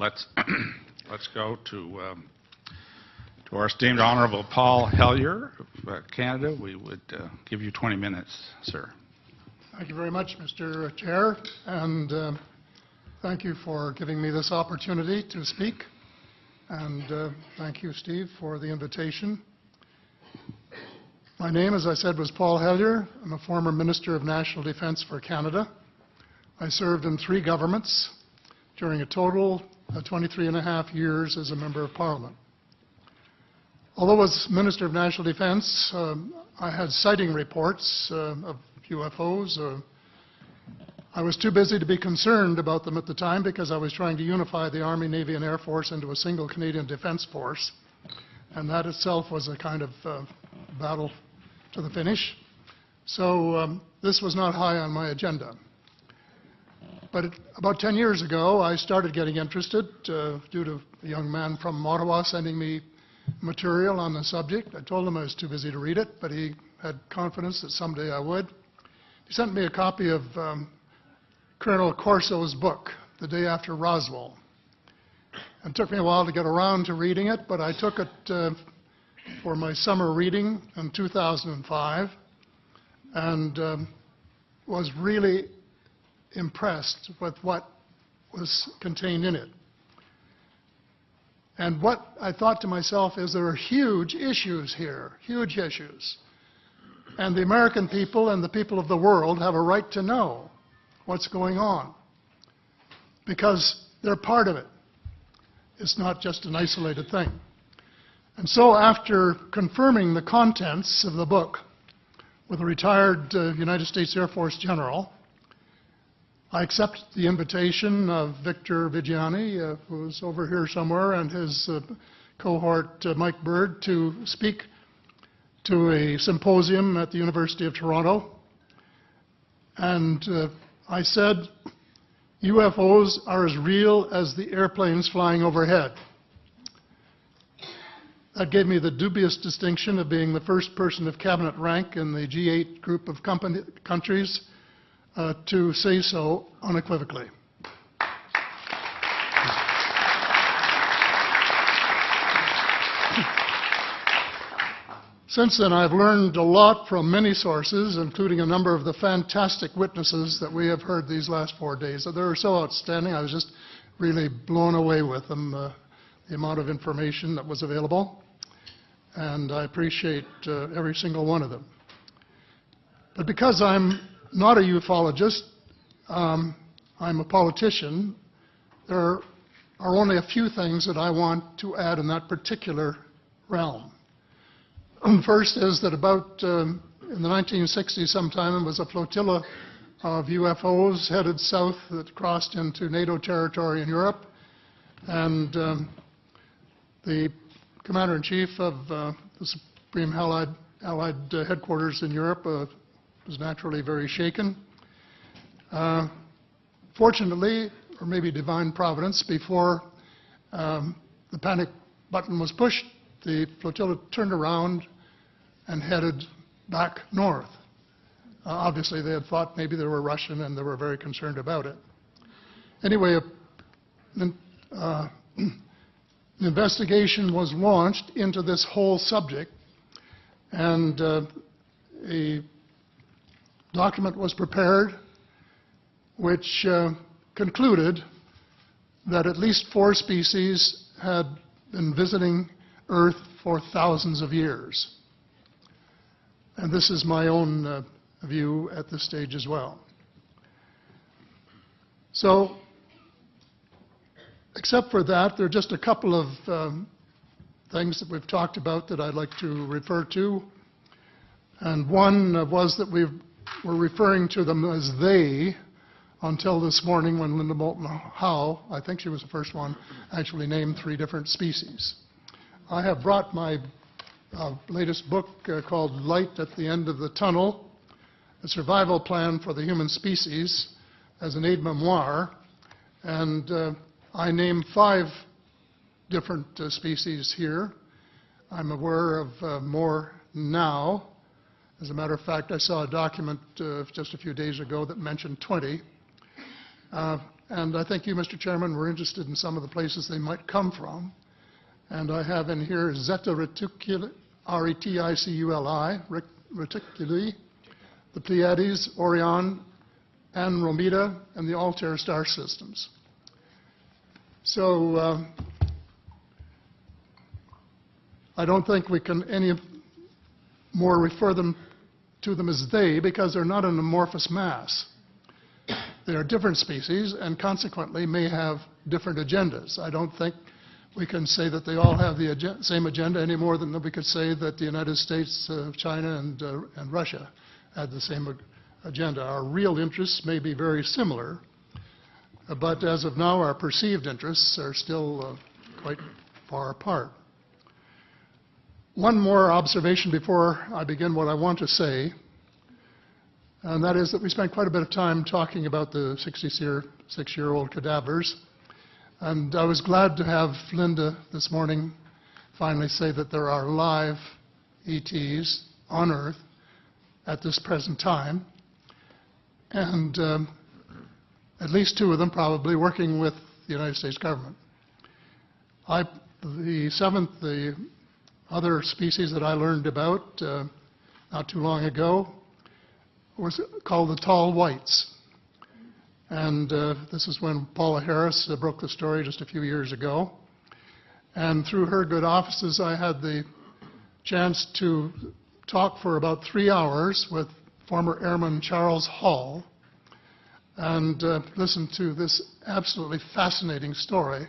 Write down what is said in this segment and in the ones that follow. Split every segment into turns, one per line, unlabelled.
let's let's go to our esteemed Honourable Paul Hellyer of Canada. We would give you 20 minutes, sir.
Thank you very much, Mr. Chair, and thank you for giving me this opportunity to speak. And thank you, Steve, for the invitation. My name, as I said, was Paul Hellyer. I'm a former Minister of National Defence for Canada. I served in 3 governments during a total of 23.5 years as a Member of Parliament. Although as Minister of National Defence, I had sighting reports of UFOs. I was too busy to be concerned about them at the time because I was trying to unify the Army, Navy and Air Force into a single Canadian Defence Force. And that itself was a kind of battle to the finish. So this was not high on my agenda. But about 10 years ago, I started getting interested due to a young man from Ottawa sending me material on the subject. I told him I was too busy to read it, but he had confidence that someday I would. He sent me a copy of Colonel Corso's book, The Day After Roswell. It took me a while to get around to reading it, but I took it for my summer reading in 2005 and was really impressed with what was contained in it. And what I thought to myself is there are huge issues here, huge issues. And the American people and the people of the world have a right to know what's going on because they're part of it. It's not just an isolated thing. And so after confirming the contents of the book with a retired United States Air Force general, I accepted the invitation of Victor Viggiani, who's over here somewhere, and his cohort, Mike Bird, to speak to a symposium at the University of Toronto. And I said, UFOs are as real as the airplanes flying overhead. That gave me the dubious distinction of being the first person of cabinet rank in the G8 group of countries to say so unequivocally. Since then, I've learned a lot from many sources, including a number of the fantastic witnesses that we have heard these last 4 days. They were so outstanding, I was just really blown away with them, the amount of information that was available. And I appreciate every single one of them. But because I'm not a ufologist, I'm a politician, there are only a few things that I want to add in that particular realm. First is that about in the 1960s sometime, it was a flotilla of UFOs headed south that crossed into NATO territory in Europe. And the Commander-in-Chief of the Supreme Allied Headquarters in Europe was naturally very shaken. Fortunately, or maybe divine providence, before the panic button was pushed, the flotilla turned around and headed back north. Obviously, they had thought maybe they were Russian and they were very concerned about it. Anyway, an investigation was launched into this whole subject, and a document was prepared which concluded that at least 4 species had been visiting Earth for thousands of years. And this is my own view at this stage as well. So, except for that, there are just a couple of things that we've talked about that I'd like to refer to. And one was that we were referring to them as they until this morning when Linda Moulton Howe, I think she was the first one, actually named 3 different species. I have brought my latest book called Light at the End of the Tunnel, A Survival Plan for the Human Species, as an aide-memoir, and I name 5 different species here. I'm aware of more now. As a matter of fact, I saw a document just a few days ago that mentioned 20. and I think you, Mr. Chairman, were interested in some of the places they might come from. And I have in here Zeta Reticuli, R-E-T-I-C-U-L-I, Reticuli, the Pleiades, Orion, Andromeda, and the Altair star systems. So I don't think we can any more refer to them as they, because they're not an amorphous mass. They are different species and consequently may have different agendas. I don't think we can say that they all have the same agenda any more than we could say that the United States, China, and Russia had the same agenda. Our real interests may be very similar, but as of now, our perceived interests are still quite far apart. One more observation before I begin what I want to say, and that is that we spent quite a bit of time talking about the 66-year-old cadavers. And I was glad to have Linda this morning finally say that there are live ETs on Earth at this present time, and at least 2 of them probably working with the United States government. The other species that I learned about not too long ago was called the tall whites. And this is when Paula Harris broke the story just a few years ago. And through her good offices, I had the chance to talk for about 3 hours with former Airman Charles Hall and listen to this absolutely fascinating story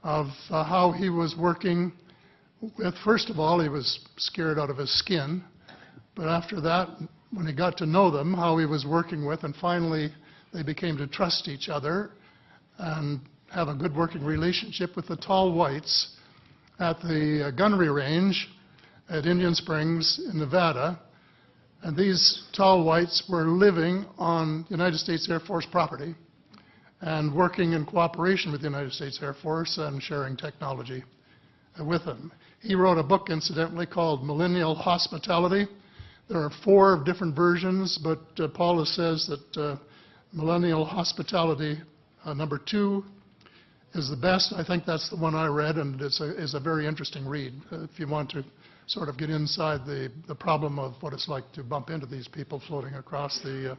of how he was working with, first of all, he was scared out of his skin, but after that, when he got to know them, how he was working with, and finally they became to trust each other and have a good working relationship with the tall whites at the gunnery range at Indian Springs in Nevada. And these tall whites were living on United States Air Force property and working in cooperation with the United States Air Force and sharing technology with them. He wrote a book, incidentally, called Millennial Hospitality. There are 4 different versions, but Paula says that Millennial Hospitality number 2 is the best. I think that's the one I read, and it's a very interesting read if you want to sort of get inside the problem of what it's like to bump into these people floating across the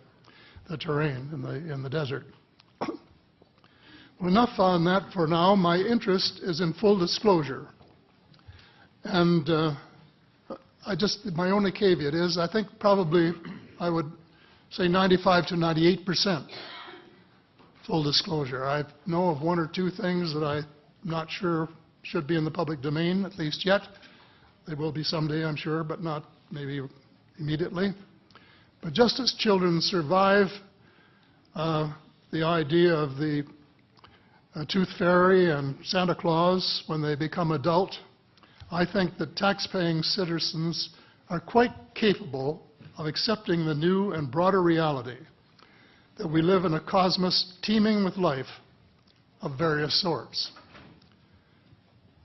terrain in the desert. Well, enough on that for now. My interest is in full disclosure. And my only caveat is I think probably I would say 95 to 98% full disclosure. I know of 1 or 2 things that I'm not sure should be in the public domain, at least yet. They will be someday, I'm sure, but not maybe immediately. But just as children survive the idea of the Tooth Fairy and Santa Claus when they become adult, I think that tax-paying citizens are quite capable of accepting the new and broader reality that we live in a cosmos teeming with life of various sorts.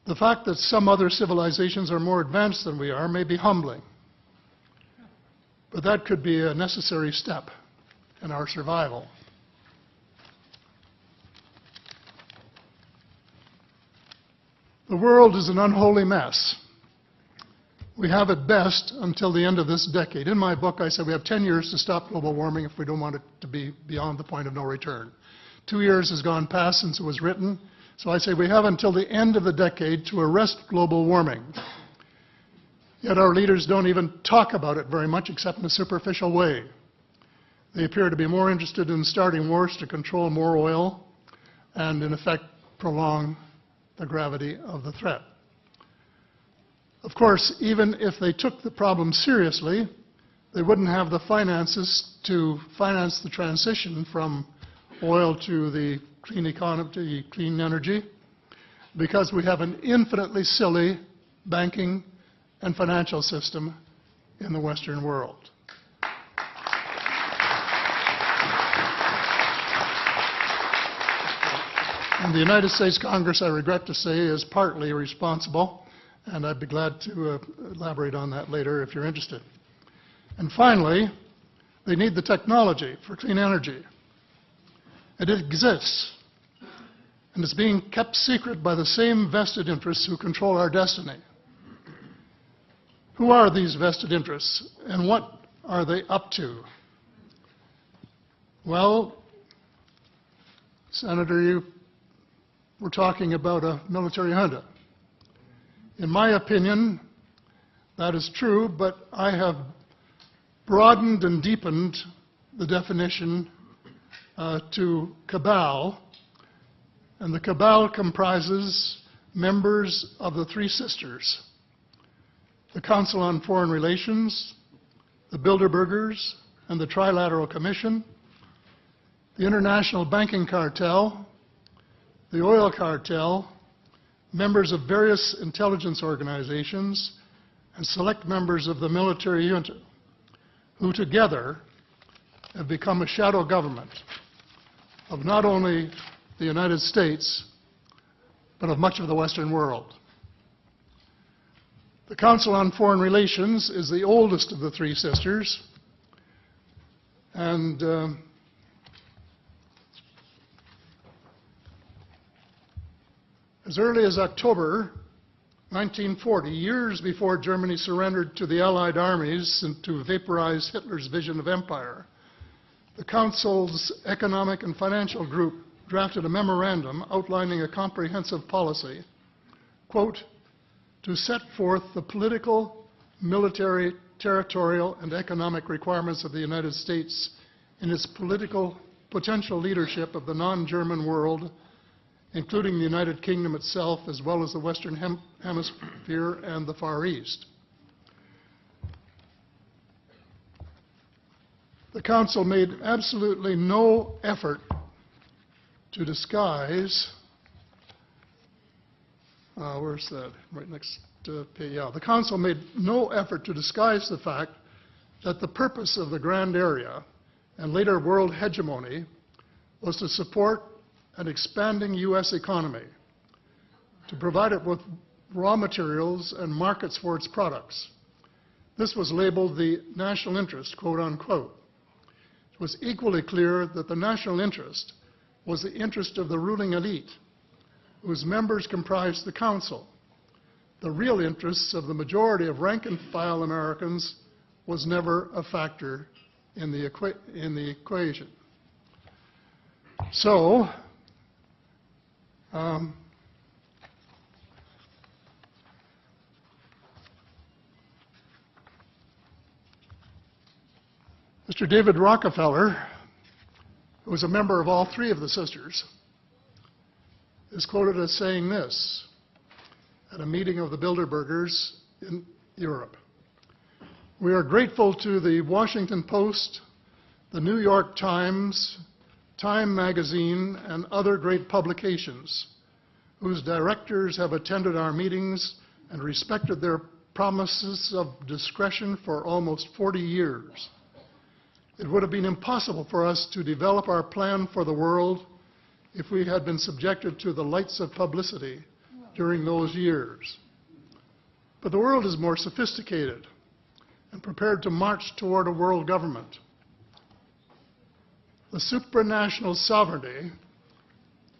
The fact that some other civilizations are more advanced than we are may be humbling, but that could be a necessary step in our survival. The world is an unholy mess. We have at best until the end of this decade. In my book, I said we have 10 years to stop global warming if we don't want it to be beyond the point of no return. 2 years has gone past since it was written, so I say we have until the end of the decade to arrest global warming. Yet our leaders don't even talk about it very much except in a superficial way. They appear to be more interested in starting wars to control more oil and, in effect, prolong the gravity of the threat. Of course, even if they took the problem seriously, they wouldn't have the finances to finance the transition from oil to the clean economy, to clean energy, because we have an infinitely silly banking and financial system in the Western world. And the United States Congress, I regret to say, is partly responsible, and I'd be glad to elaborate on that later if you're interested. And finally, they need the technology for clean energy. And it exists, and it's being kept secret by the same vested interests who control our destiny. Who are these vested interests, and what are they up to? Well, Senator, you were talking about a military junta. In my opinion, that is true, but I have broadened and deepened the definition to cabal, and the cabal comprises members of the Three Sisters: the Council on Foreign Relations, the Bilderbergers, and the Trilateral Commission, the International Banking Cartel, the Oil Cartel, members of various intelligence organizations, and select members of the military junta, who together have become a shadow government of not only the United States, but of much of the Western world. The Council on Foreign Relations is the oldest of the Three Sisters, and as early as October 1940, years before Germany surrendered to the Allied armies and to vaporize Hitler's vision of empire, the Council's Economic and Financial Group drafted a memorandum outlining a comprehensive policy, quote, to set forth the political, military, territorial, and economic requirements of the United States in its political potential leadership of the non-German world, including the United Kingdom itself, as well as the Western Hemisphere and the Far East. The Council made absolutely no effort to disguise, where's that? Right next page, yeah. The Council made no effort to disguise the fact that the purpose of the Grand Area and later world hegemony was to support an expanding U.S. economy, to provide it with raw materials and markets for its products. This was labeled the national interest, quote unquote. It was equally clear that the national interest was the interest of the ruling elite, whose members comprised the Council. The real interests of the majority of rank-and-file Americans was never a factor in the equation. So, Mr. David Rockefeller, who was a member of all three of the sisters, is quoted as saying this at a meeting of the Bilderbergers in Europe. We are grateful to the Washington Post, the New York Times, Time magazine, and other great publications whose directors have attended our meetings and respected their promises of discretion for almost 40 years. It would have been impossible for us to develop our plan for the world if we had been subjected to the lights of publicity during those years. But the world is more sophisticated and prepared to march toward a world government. The supranational sovereignty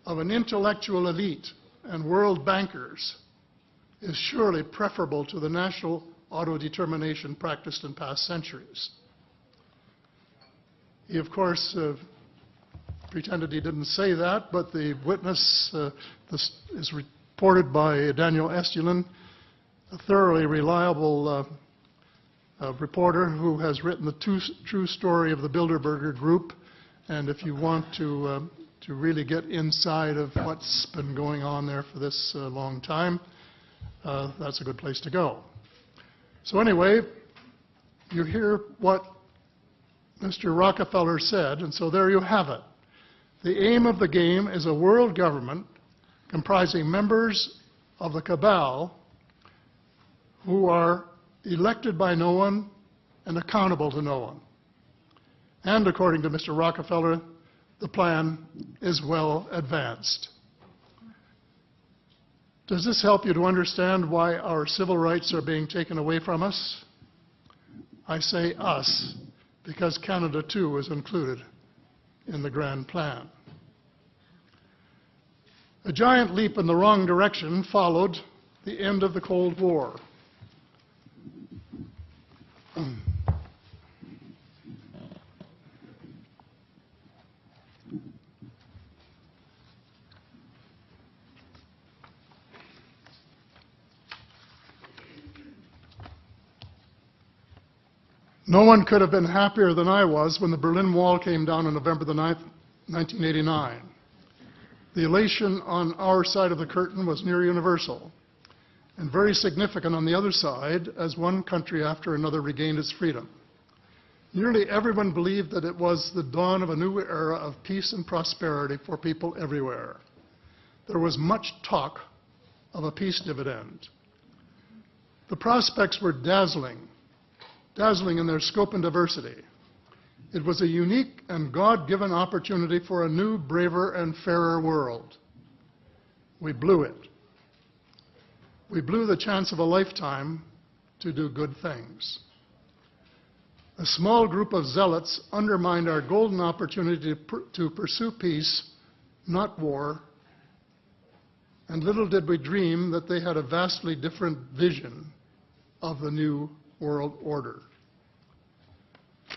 of an intellectual elite and world bankers is surely preferable to the national autodetermination practiced in past centuries. He, of course, pretended he didn't say that, but the witness, this is reported by Daniel Estulin, a thoroughly reliable reporter who has written the true story of the Bilderberger Group. And if you want to really get inside of what's been going on there for this long time, that's a good place to go. So anyway, you hear what Mr. Rockefeller said, and so there you have it. The aim of the game is a world government comprising members of the cabal who are elected by no one and accountable to no one. And according to Mr. Rockefeller, the plan is well advanced. Does this help you to understand why our civil rights are being taken away from us? I say us, because Canada too is included in the grand plan. A giant leap in the wrong direction followed the end of the Cold War. No one could have been happier than I was when the Berlin Wall came down on November the 9th, 1989. The elation on our side of the curtain was near universal and very significant on the other side as one country after another regained its freedom. Nearly everyone believed that it was the dawn of a new era of peace and prosperity for people everywhere. There was much talk of a peace dividend. The prospects were dazzling in their scope and diversity. It was a unique and God-given opportunity for a new, braver, and fairer world. We blew it. We blew the chance of a lifetime to do good things. A small group of zealots undermined our golden opportunity to pursue peace, not war, and little did we dream that they had a vastly different vision of the new world order.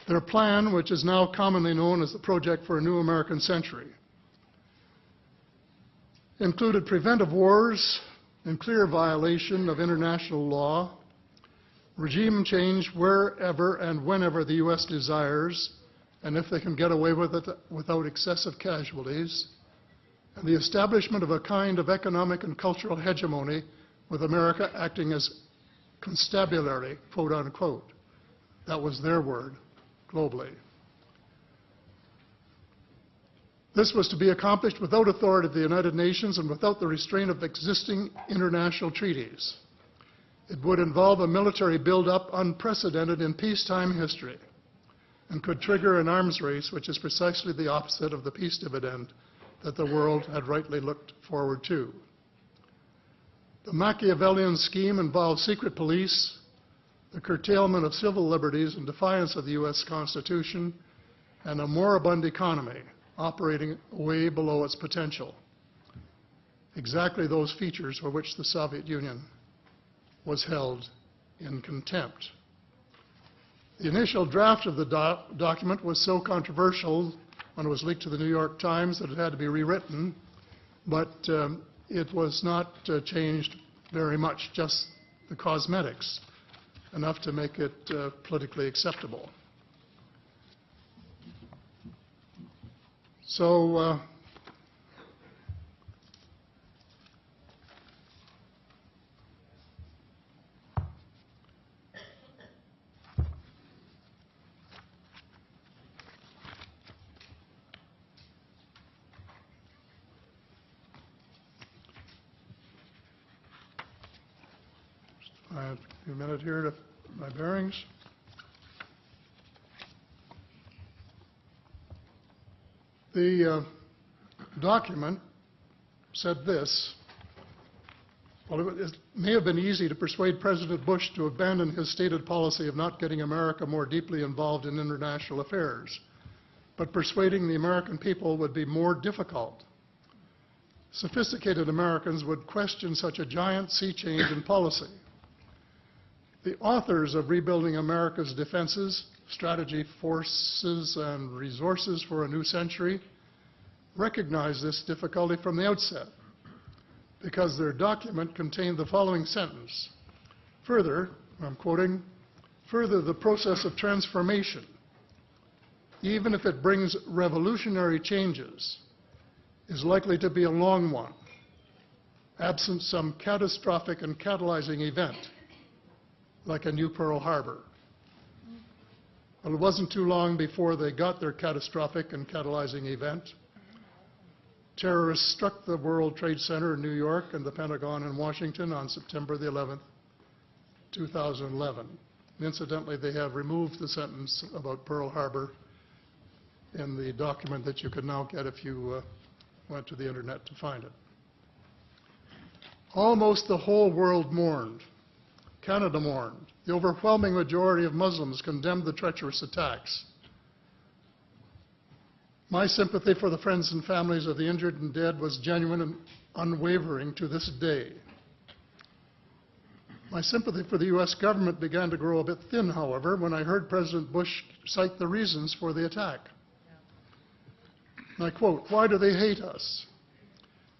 Their plan, which is now commonly known as the Project for a New American Century, included preventive wars in clear violation of international law, regime change wherever and whenever the U.S. desires, and if they can get away with it without excessive casualties, and the establishment of a kind of economic and cultural hegemony with America acting as constabulary, quote unquote. That was their word, globally. This was to be accomplished without authority of the United Nations and without the restraint of existing international treaties. It would involve a military buildup unprecedented in peacetime history and could trigger an arms race, which is precisely the opposite of the peace dividend that the world had rightly looked forward to. The Machiavellian scheme involved secret police, the curtailment of civil liberties in defiance of the U.S. Constitution, and a moribund economy operating way below its potential. Exactly those features for which the Soviet Union was held in contempt. The initial draft of the document was so controversial when it was leaked to the New York Times that it had to be rewritten, but it was not changed very much, just the cosmetics, enough to make it politically acceptable. So I have a few minutes here to my bearings. The document said this: well, it may have been easy to persuade President Bush to abandon his stated policy of not getting America more deeply involved in international affairs, but persuading the American people would be more difficult. Sophisticated Americans would question such a giant sea change in policy. The authors of Rebuilding America's Defenses, Strategy, Forces, and Resources for a New Century recognized this difficulty from the outset because their document contained the following sentence: further, I'm quoting, further, the process of transformation, even if it brings revolutionary changes, is likely to be a long one, absent some catastrophic and catalyzing event, like a new Pearl Harbor. Well, it wasn't too long before they got their catastrophic and catalyzing event. Terrorists struck the World Trade Center in New York and the Pentagon in Washington on September the 11th, 2011. And incidentally, they have removed the sentence about Pearl Harbor in the document that you can now get if you went to the internet to find it. Almost the whole world mourned. Canada mourned. The overwhelming majority of Muslims condemned the treacherous attacks. My sympathy for the friends and families of the injured and dead was genuine and unwavering to this day. My sympathy for the U.S. government began to grow a bit thin, however, when I heard President Bush cite the reasons for the attack. And I quote, "Why do they hate us?"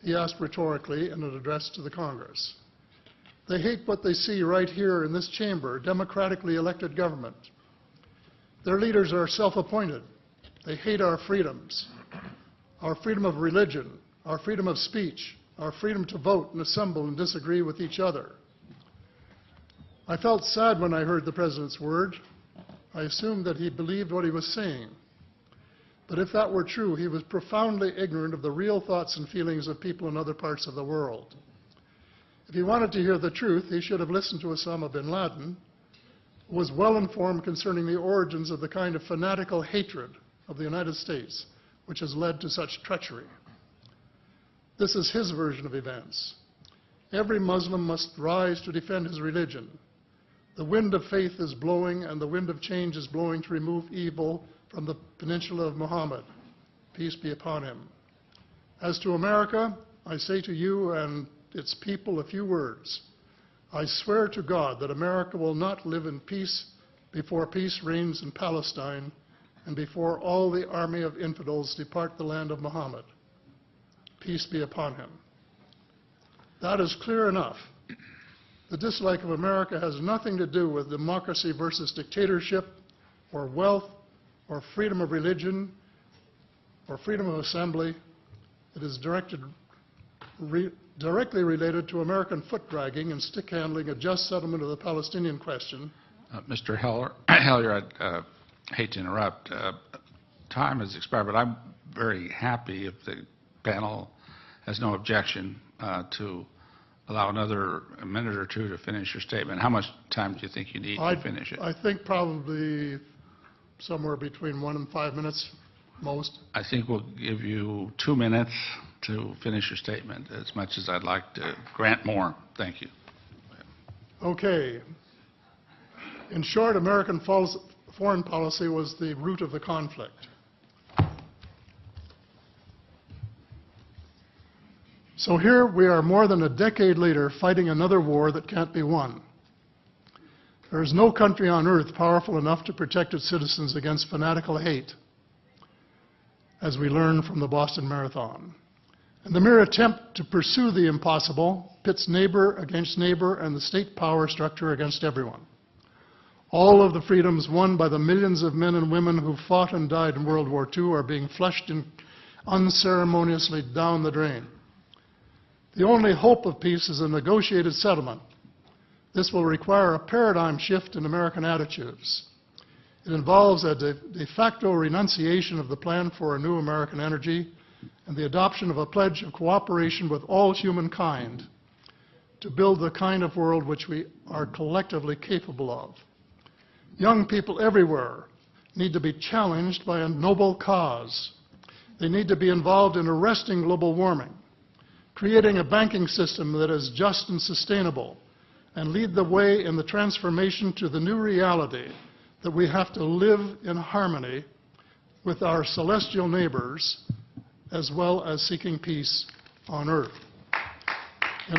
he asked rhetorically in an address to the Congress. "They hate what they see right here in this chamber, democratically elected government. Their leaders are self-appointed. They hate our freedoms, our freedom of religion, our freedom of speech, our freedom to vote and assemble and disagree with each other." I felt sad when I heard the President's word. I assumed that he believed what he was saying. But if that were true, he was profoundly ignorant of the real thoughts and feelings of people in other parts of the world. If he wanted to hear the truth, he should have listened to Osama bin Laden, who was well informed concerning the origins of the kind of fanatical hatred of the United States which has led to such treachery. This is his version of events. Every Muslim must rise to defend his religion. The wind of faith is blowing, and the wind of change is blowing to remove evil from the peninsula of Muhammad. Peace be upon him. As to America, I say to you and its people a few words. I swear to God that America will not live in peace before peace reigns in Palestine and before all the army of infidels depart the land of Muhammad. Peace be upon him. That is clear enough. The dislike of America has nothing to do with democracy versus dictatorship, or wealth, or freedom of religion, or freedom of assembly. It is directly related to American foot-dragging and stick-handling a just settlement of the Palestinian question.
Mr. Heller, I'd hate to interrupt. Time has expired, but I'm very happy if the panel has no objection to allow another minute or two to finish your statement. How much time do you think you need to finish it?
I think probably somewhere between 1 and 5 minutes, most.
I think we'll give you 2 minutes to finish your statement, as much as I'd like to grant more. Thank you.
Okay. In short, American foreign policy was the root of the conflict. So here we are more than a decade later fighting another war that can't be won. There is no country on earth powerful enough to protect its citizens against fanatical hate, as we learned from the Boston Marathon. And the mere attempt to pursue the impossible pits neighbor against neighbor and the state power structure against everyone. All of the freedoms won by the millions of men and women who fought and died in World War II are being flushed unceremoniously down the drain. The only hope of peace is a negotiated settlement. This will require a paradigm shift in American attitudes. It involves a de facto renunciation of the plan for a new American energy and the adoption of a pledge of cooperation with all humankind to build the kind of world which we are collectively capable of. Young people everywhere need to be challenged by a noble cause. They need to be involved in arresting global warming, creating a banking system that is just and sustainable, and lead the way in the transformation to the new reality that we have to live in harmony with our celestial neighbors, as well as seeking peace on earth. In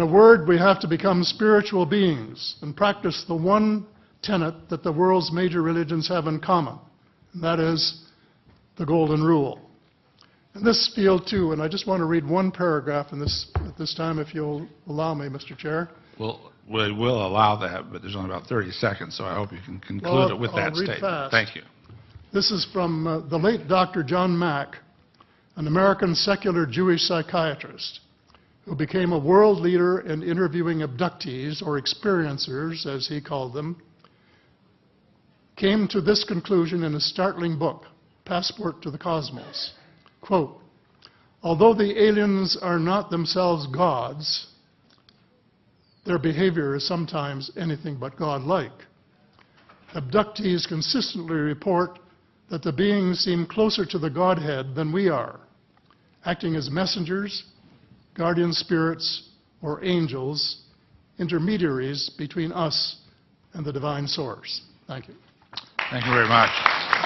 a word, we have to become spiritual beings and practice the one tenet that the world's major religions have in common, and that is the Golden Rule. In this field, too, and I just want to read one paragraph at this time, if you'll allow me, Mr. Chair.
Well, we will allow that, but there's only about 30 seconds, so I hope you can conclude it with that statement.
Fast.
Thank you.
This is from the late Dr. John Mack, an American secular Jewish psychiatrist who became a world leader in interviewing abductees, or experiencers, as he called them, came to this conclusion in a startling book, Passport to the Cosmos. Quote, although the aliens are not themselves gods, their behavior is sometimes anything but godlike. Abductees consistently report that the beings seem closer to the Godhead than we are, acting as messengers, guardian spirits, or angels, intermediaries between us and the divine source. Thank you.
Thank you very much.